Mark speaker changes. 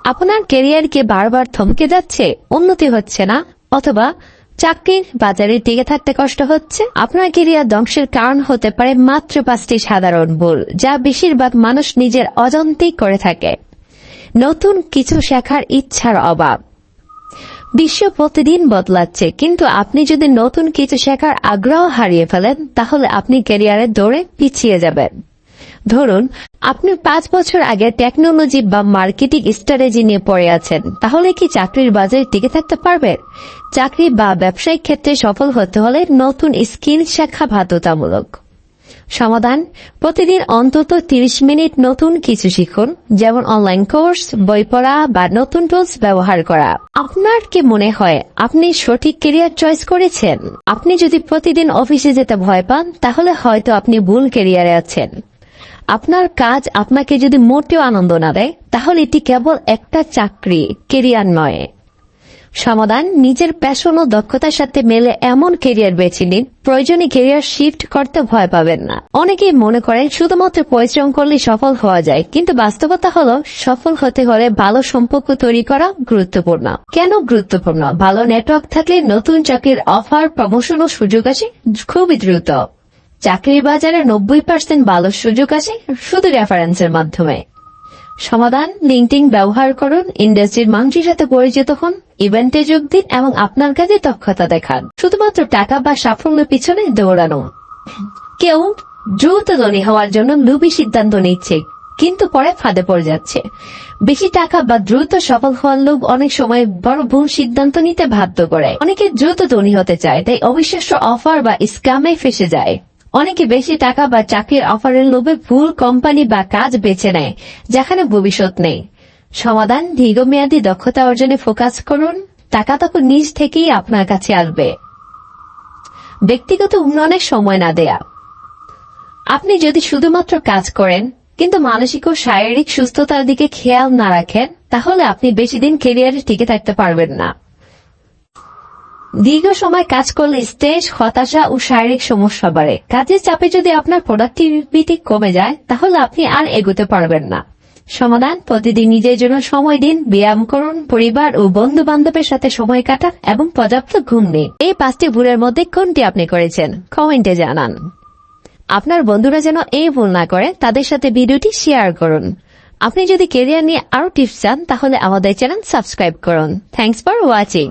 Speaker 1: আপনার ক্যারিয়ারকে বারবার থমকে যাচ্ছে, উন্নতি হচ্ছে না, অথবা চাকরির বাজারে টিকে থাকতে কষ্ট হচ্ছে? আপনার ক্যারিয়ার ধ্বংসের কারণ হতে পারে মাত্র 5টি সাধারণ ভুল, যা বেশিরভাগ মানুষ নিজের অজান্তেই করে থাকে। নতুন কিছু শেখার ইচ্ছার অভাব। বিশ্ব প্রতিদিন বদলাচ্ছে, কিন্তু আপনি যদি নতুন কিছু শেখার আগ্রহ হারিয়ে ফেলেন, তাহলে আপনি ক্যারিয়ারের দৌড়ে পিছিয়ে যাবেন। ধরুন, আপনি 5 বছর আগে টেকনোলজি বা মার্কেটিং স্ট্র্যাটেজি নিয়ে পড়ে আছেন, তাহলে কি চাকরির বাজারে টিকে থাকতে পারবেন? চাকরি বা ব্যবসায়িক ক্ষেত্রে সফল হতে হলে নতুন স্কিল শেখা বাধ্যতামূলক। সমাধান: প্রতিদিন অন্তত 30 মিনিট নতুন কিছু শিখুন, যেমন অনলাইন কোর্স, বই পড়া বা নতুন টুলস ব্যবহার করা। আপনার কি মনে হয় আপনি সঠিক ক্যারিয়ার চয়েস করেছেন? আপনি যদি প্রতিদিন অফিসে যেতে ভয় পান, তাহলে হয়তো আপনি ভুল ক্যারিয়ারে আছেন। আপনার কাজ আপনাকে যদি মোটেও আনন্দ না দেয়, তাহলে এটি কেবল একটা চাকরি, ক্যারিয়ার নয়। সমাধান: নিজের প্যাশন ও দক্ষতার সাথে মেলে এমন ক্যারিয়ার বেছে নিন। প্রয়োজনে ক্যারিয়ার শিফট করতে ভয় পাবেন না। অনেকেই মনে করেন শুধুমাত্র পরিশ্রম করলে সফল হওয়া যায়, কিন্তু বাস্তবতা হলো সফল হতে হলে ভালো সম্পর্ক তৈরি করা গুরুত্বপূর্ণ। কেন গুরুত্বপূর্ণ? ভালো নেটওয়ার্ক থাকলে নতুন চাকরির অফার, প্রমোশন ও সুযোগ আসে খুবই দ্রুত। চাকরির বাজারে 90% ভালো সুযোগ আসে শুধু রেফারেন্সের মাধ্যমে। সমাধান: লিঙ্কডইন ব্যবহার করুন, ইন্ডাস্ট্রির মানুষের সাথে পরিচিত হন, ইভেন্টে যোগ দিন এবং আপনার কাজে দক্ষতা দেখান। শুধুমাত্র টাকা বা সাফল্যের পিছনে দৌড়ানো। কেউ দ্রুত ধনী হওয়ার জন্য লোভী সিদ্ধান্ত নিচ্ছে, কিন্তু পরে ফাঁদে পড়ে যাচ্ছে। বেশি টাকা বা দ্রুত সফল হওয়ার লোভ অনেক সময় বড় ভুল সিদ্ধান্ত নিতে বাধ্য করে। অনেকে দ্রুত ধনী হতে চায়, তাই অবিশ্বাস্য অফার বা স্ক্যামে ফেসে যায়। অনেকে বেশি টাকা বা চাকরির অফারের লোভে ভুল কোম্পানি বা কাজ বেছে নেয়, যেখানে ভবিষ্যৎ নেই। সমাধান: দীর্ঘমেয়াদী দক্ষতা অর্জনে ফোকাস করুন। টাকা তখন নিজ থেকেই আপনার কাছে আসবে। ব্যক্তিগত উন্নয়নের সময় না দেয়া। আপনি যদি শুধুমাত্র কাজ করেন কিন্তু মানসিক ও শারীরিক সুস্থতার দিকে খেয়াল না রাখেন, তাহলে আপনি বেশি দিন ক্যারিয়ারে টিকে থাকতে পারবেন না। দীর্ঘ সময় কাজ করলে স্ট্রেস, হতাশা ও শারীরিক সমস্যা বাড়ে। কাজের চাপে যদি আপনার প্রোডাক্টিভিটি কমে যায়, তাহলে আপনি আর এগোতে পারবেন না। সমাধান: প্রতিদিন নিজের জন্য সময় দিন, ব্যায়াম করুন, পরিবার ও বন্ধু বান্ধবের সাথে সময় কাটান এবং পর্যাপ্ত ঘুম নিন। এই 5টি ভুলের মধ্যে কোনটি আপনি করেছেন কমেন্টে জানান। আপনার বন্ধুরা যেন এই ভুল না করে, তাদের সাথে ভিডিওটি শেয়ার করুন। আপনি যদি ক্যারিয়ার নিয়ে আরো টিপস চান, তাহলে আমাদের চ্যানেল সাবস্ক্রাইব করুন। Thanks for watching.